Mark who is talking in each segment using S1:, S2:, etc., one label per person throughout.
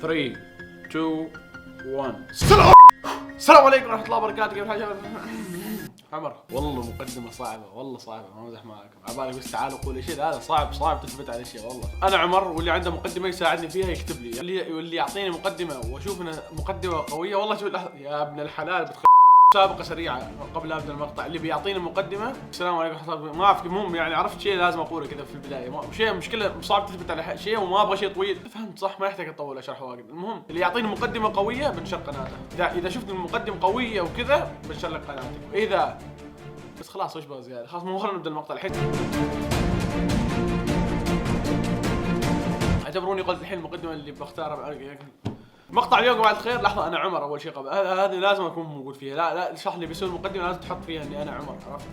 S1: 3 2 1 السلام عليكم ورحمة الله وبركاته. كيف الحال؟ عمر والله مقدمة صعبة، والله صعبة، ما امزح معاكم. عبالي بس تعالوا قولوا شيء، هذا صعب تثبت على شيء. والله انا عمر، واللي عنده مقدمة يساعدني فيها يكتب لي، واللي يعطيني مقدمة واشوف انها مقدمة قوية. والله شوف يا ابن الحلال مسابقة سريعة قبل ابدا المقطع. اللي بيعطيني مقدمة السلام عليكم ورحمة الله، ما اعرف المهم يعني عرفت شيء لازم اقوله كذا في البداية. شيء مشكلة صعب تثبت على شيء وما ابغى شيء طويل، فهمت صح؟ ما يحتاج اطول اشرح واجد. المهم اللي يعطيني مقدمة قوية بنشر قناته. اذا شفت المقدمة قوية وكذا بنشر لك قناتك. اذا بس خلاص وش بغى زيادة، خلاص مو خلينا نبدا المقطع الحين. اعتبروني قلت الحين المقدمة اللي بختارها. مقطع اليوم بعد الخير. لحظة، أنا عمر أول شيء قبل هذه لازم أكون موجود فيها. لا اشرح لي بيسوي المقدمة لازم تحط فيها إني أنا عمر، عرفت؟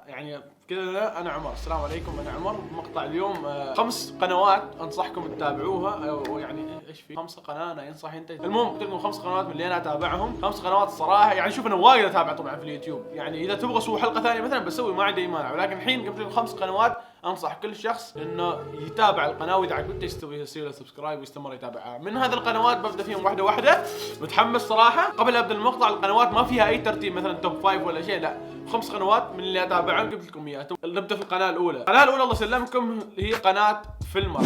S1: فيعني كذا أنا عمر. السلام عليكم، أنا عمر. مقطع اليوم 5 قنوات أنصحكم تتابعوها، أو يعني إيش في 5 قناة أنا ينصح أنت. المهم قلت لكم 5 قنوات من اللي أنا أتابعهم. 5 قنوات الصراحة يعني شوف أنا وايد أتابع طبعا في اليوتيوب، يعني إذا تبغى أسوي حلقة ثانية مثلا بسوي، ما عندي أي مانع. ولكن الحين قلت لكم 5 قنوات انصح كل شخص انه يتابع القناه، واذا عجبته يسوي له سبسكرايب ويستمر يتابعها. من هذه القنوات ببدا فيهم واحده واحده، متحمس صراحه. قبل ابدا المقطع، القنوات ما فيها اي ترتيب مثلا توب 5 ولا شيء، لا 5 قنوات من اللي اتابعهم قلت لكم اياها. نبدا في القناه الاولى. القناه الاولى الله يسلمكم هي قناه فيلمر.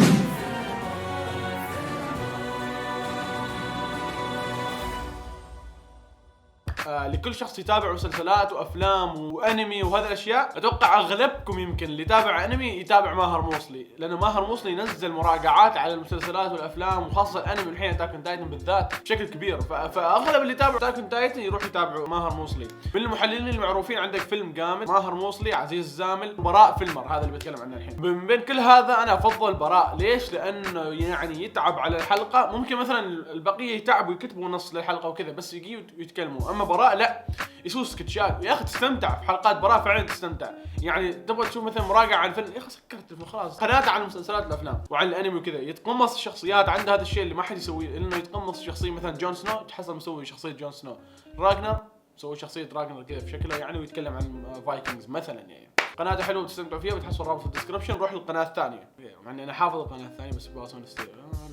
S1: لكل شخص يتابع مسلسلات وافلام وانمي وهذه الاشياء. اتوقع اغلبكم يمكن اللي يتابع انمي يتابع ماهر موصلي، لان ماهر موصلي ينزل مراجعات على المسلسلات والافلام وخاصه الانمي الحين اتاك اون تايتن بالذات بشكل كبير. فاغلب اللي يتابع اتاك اون تايتن يروح يتابعوا ماهر موصلي. من المحللين المعروفين عندك فيلم جامد، ماهر موصلي، عزيز الزامل، براء فيلمر، هذا اللي بتكلم عنه الحين. من بين كل هذا انا افضل براء. ليش؟ لانه يعني يتعب على الحلقه. ممكن مثلا البقيه يتعبوا يكتبوا نص للحلقه وكذا بس يجي ويتكلموا، اما براء لا، يسوي سكتشات. يا اخي تستمتع في حلقات براء، فعلا تستمتع. يعني تبغى تشوف مثلا مراجعه عن فيلم، يا اخي سكرت خلاص. قناته عن المسلسلات والافلام وعن الانمي وكذا، يتقمص الشخصيات. عنده هذا الشيء اللي ما حد يسويه، انه يتقمص شخصيه. مثلا جون سنو تحصل مسوي شخصيه جون سنو، راجنر مسوي شخصيه راجنر كذا في شكله يعني، ويتكلم عن فايكنجز مثلا. يعني قناته حلوه وتستمتعوا فيها، بتحصل رابط في الديسكربشن. روح للقناه الثانيه، مع اني انا حافظ القناه الثانيه بس بواسطه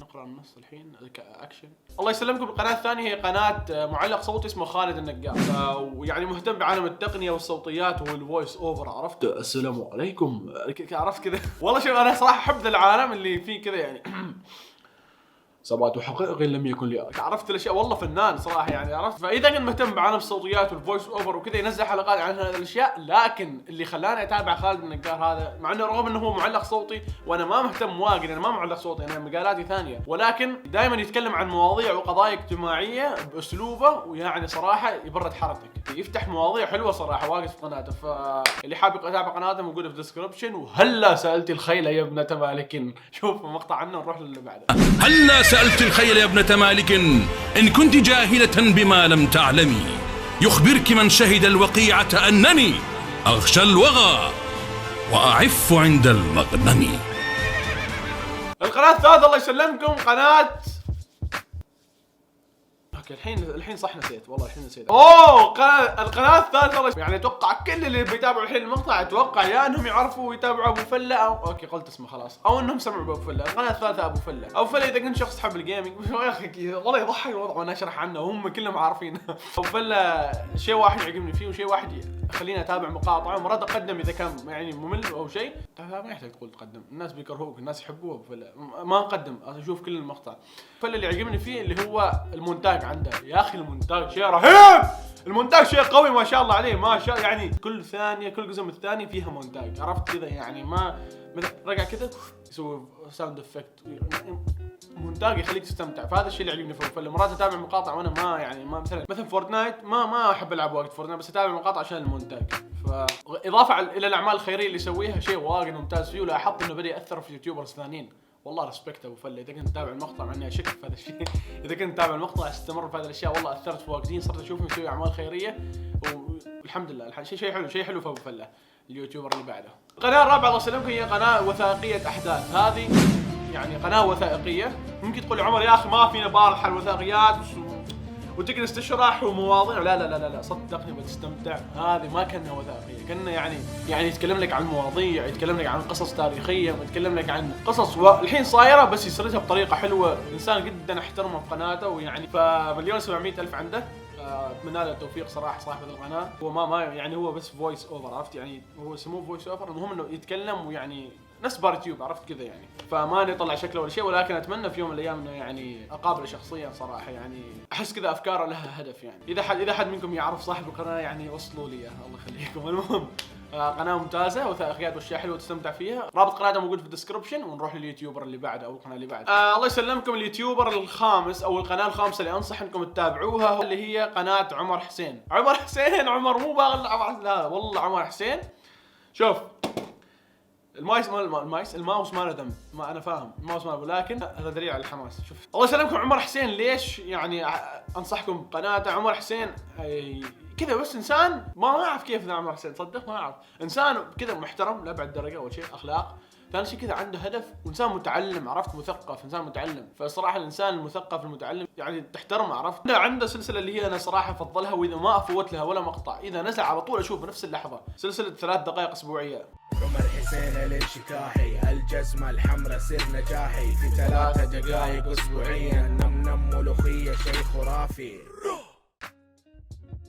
S1: نقرا النص الحين اكشن. الله يسلمكم. القناه الثانيه هي قناه معلق صوتي اسمه خالد النقاش، ويعني مهتم بعالم التقنيه والصوتيات والفويس اوفر، عرفت؟ السلام عليكم، عرفت كذا. والله شوف انا صراحه احب ذا العالم اللي فيه كذا يعني ثبات حقيقي لم يكن لي، عرفت الاشياء. والله فنان صراحه يعني، عرفت؟ فاذا كنت مهتم بعالم الصوتيات والفويس اوفر وكذا ينزل حلقات عن هذه الاشياء. لكن اللي خلاني اتابع خالد النقار هذا، مع انه رغم انه هو معلق صوتي وانا ما مهتم واجد، انا ما معلق صوتي، انا مقالاتي ثانيه، ولكن دائما يتكلم عن مواضيع وقضايا اجتماعيه باسلوبه، ويعني صراحه يبرد حرتك، يفتح مواضيع حلوه صراحه واجد في قناته. فاللي حاب يتابع قناته موجوده في الديسكربشن. وهلا سالت الخيل يا ابنه مالك، شوف مقطع عنه نروح للي بعده.
S2: هلا سألت الخيل يا ابنة مالك إن كنت جاهلة بما لم تعلمي، يخبرك من شهد الوقيعة أنني أغشى الوغى وأعف عند المغنم.
S1: القناة الثالثة الله يسلمكم قناة الحين صح نسيت، والله الحين نسيت. القناة الثالثة يعني اتوقع كل اللي بيتابعوا الحين المقطع اتوقع يا انهم يعرفوا ويتابعوا ابو فله، او اوكي قلت اسمه خلاص، او انهم سمعوا ابو فله. القناة الثالثة ابو فله. ابو فله اذا كنت شخص تحب الجيمنج، يا اخي والله يضحك الوضع وانا اشرح عنه وهم كلهم عارفين. ابو فله شيء واحد يعجبني فيه وشيء واحد خليني اتابع مقاطعه. مرات اقدم اذا كان يعني ممل او شيء، ما يحتاج تقول تقدم، الناس بيكرهوك، الناس يحبوه. ابو فله ما نقدم، اشوف كل المقطع. فله اللي يعجبني فيه اللي هو المونتاج عنده. يا اخي المونتاج شيء رهيب، المونتاج شيء قوي ما شاء الله عليه، ما شاء يعني كل ثانيه كل جزء من الثاني فيها مونتاج، عرفت كذا يعني. ما رجع كذا يسوي ساوند افكت، مونتاج يخليك تستمتع. فهذا الشيء اللي يعجبني فيه. مرات اتابع مقاطع وانا ما يعني ما مثلا فورتنايت ما احب العب وقت فورتنايت، بس اتابع مقاطع عشان المونتاج. فاضافه الى الاعمال الخيريه اللي يسويها شيء واجد ممتاز فيه. ولاحظت انه بدا ياثر في يوتيوبرز ثانيين. والله ريسبكت ابو فله. اذا كنت تتابع المقطع، مع اني اشك في هذا الشيء، اذا كنت تتابع المقطع استمر في هذه الاشياء. والله اثرت في واجدين، صرت اشوفهم يسوي اعمال خيريه والحمد لله. شيء حلو في ابو فله. اليوتيوبر اللي بعده القناه الرابعه الله يسلمكم هي قناه وثائقيه احداث. هذه يعني قناه وثائقيه. ممكن تقول عمر يا اخي ما فينا بارحه الوثائقيات، وتجلس تشرح ومواضيع. لا لا لا لا صدقني بتستمتع. هذه ما كنا وثائقيه، كنا يعني يتكلم لك عن مواضيع، يتكلم لك عن قصص تاريخيه، يتكلم لك عن قصص الحين صايره بس يسردها بطريقه حلوه. انسان جدا احترمه في قناته، ويعني ف1,700,000 عنده. اتمنى له التوفيق صراحه صاحب القناه. هو ما يعني هو بس فويس اوفر، عرفت يعني، هو يسموه فويس اوفر، المهم انه يتكلم ويعني نفس بارتيوب، عرفت كذا يعني. فما يطلع شكله ولا شيء، ولكن اتمنى في يوم من الايام انه يعني اقابله شخصيا صراحه. يعني احس كذا افكاره لها هدف يعني. اذا حد منكم يعرف صاحب القناه يعني وصلوا لي اياها الله يخليكم. المهم قناه ممتازه وثائقيات واشياء حلوه تستمتع فيها. رابط قناته موجود في الديسكربشن. ونروح لليوتيوبر اللي بعده او القناه اللي بعده. الله يسلمكم، اليوتيوبر الخامس او القناه الخامسه اللي انصح انكم تتابعوها اللي هي قناه عمر حسين. عمر مو باغل، لا والله عمر حسين. شوف الماوس ما له ذنب، ما انا فاهم الماوس ما له، لكن هذا دليل على الحماس. شوف الله يسلمكم، عمر حسين ليش يعني انصحكم بقناته؟ عمر حسين كذا بس انسان ما اعرف كيف ذا عمر حسين، صدق ما اعرف. انسان كذا محترم لابعد درجه. اول شيء اخلاق، ثاني شيء كذا عنده هدف، وانسان متعلم، عرفت، مثقف، انسان متعلم. فصراحه الانسان المثقف المتعلم يعني تحترمه، عرفت. عنده سلسله اللي هي انا صراحه افضلها، واذا ما افوت لها ولا مقطع، اذا نزل على طول اشوف بنفس اللحظه، سلسله 3 دقائق اسبوعيه.
S3: عمر حسين الانشكاحي، الجزمه الحمراء سر نجاحي، في 3 دقائق اسبوعيا، نم ملوخيه شيء خرافي.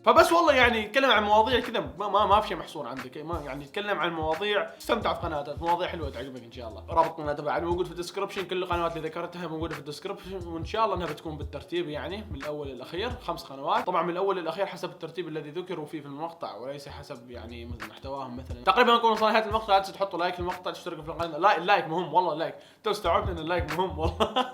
S1: فبس والله يعني يتكلم عن مواضيع كذا ما في شيء محصور عندك، ما يعني يتكلم عن مواضيع استمتع في قناته، مواضيع حلوه تعجبك ان شاء الله. رابط قناته بعد موجود في الديسكربشن، كل القنوات اللي ذكرتها موجوده في الديسكربشن، وان شاء الله انها بتكون بالترتيب يعني من الاول للاخير. 5 قنوات طبعا من الاول للاخير حسب الترتيب الذي ذكروا فيه في المقطع، وليس حسب يعني مثل محتواهم. مثلا تقريبا نكون وصلنا نهايه المقطع، تحطوا لايك للمقطع، تشتركوا في القناه. لا اللايك مهم والله، اللايك تو استوعبت ان اللايك مهم والله.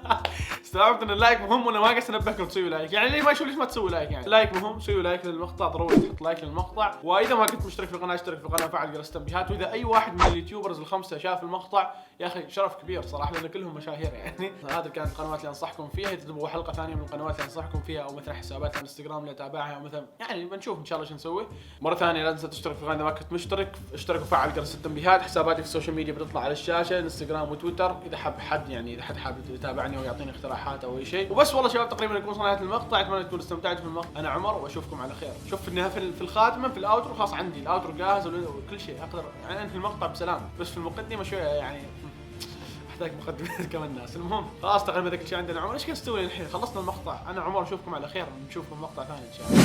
S1: استوعبت ان اللايك مهم، وانا ما قصدي انبهكم تسوي لايك يعني. اللي ما يشوف ليش ما تسوي لايك يعني. اللايك مهم، سوي لايك للمقطع ضروري، تحط لايك للمقطع. واذا ما كنت مشترك في القناه اشترك في القناه وفعل جرس التنبيهات. واذا اي واحد من اليوتيوبرز ال5 شاف المقطع يا اخي شرف كبير صراحه، لان كلهم مشاهير يعني. هذه كانت القنوات اللي انصحكم فيها. اذا تبغوا حلقه ثانيه من القنوات اللي انصحكم فيها، او مثلا حسابات على الانستغرام اللي اتابعها، او مثلا يعني بنشوف ان شاء الله شو نسوي. مره ثانيه لا تنسى تشترك في القناه اذا ما كنت مشترك، اشترك وفعل جرس التنبيهات. حساباتي في السوشيال ميديا بتطلع على الشاشه، انستغرام وتويتر، اذا اذا حد حابب يتابعني ويعطيني اقتراحات او اي شيء. وبس والله شباب تقريبا نكون وصلنا لنهايه المقطع. اتمنى تكونوا استمتعتوا في المقطع. انا عمر واشوفكم على خير. شوف في الخاتمه في الاوترو خلاص عندي الاوترو جاهز وكل شيء اقدر يعني في المقطع بسلام، بس في المقدمه شويه يعني احتاج مقدمات كمان الناس. المهم خلاص تقريبا ذاك الشيء عندنا. عمر ايش كنت تسوي الحين؟ خلصنا المقطع. انا عمر اشوفكم على خير، نشوفكم مقطع ثاني ان شاء الله.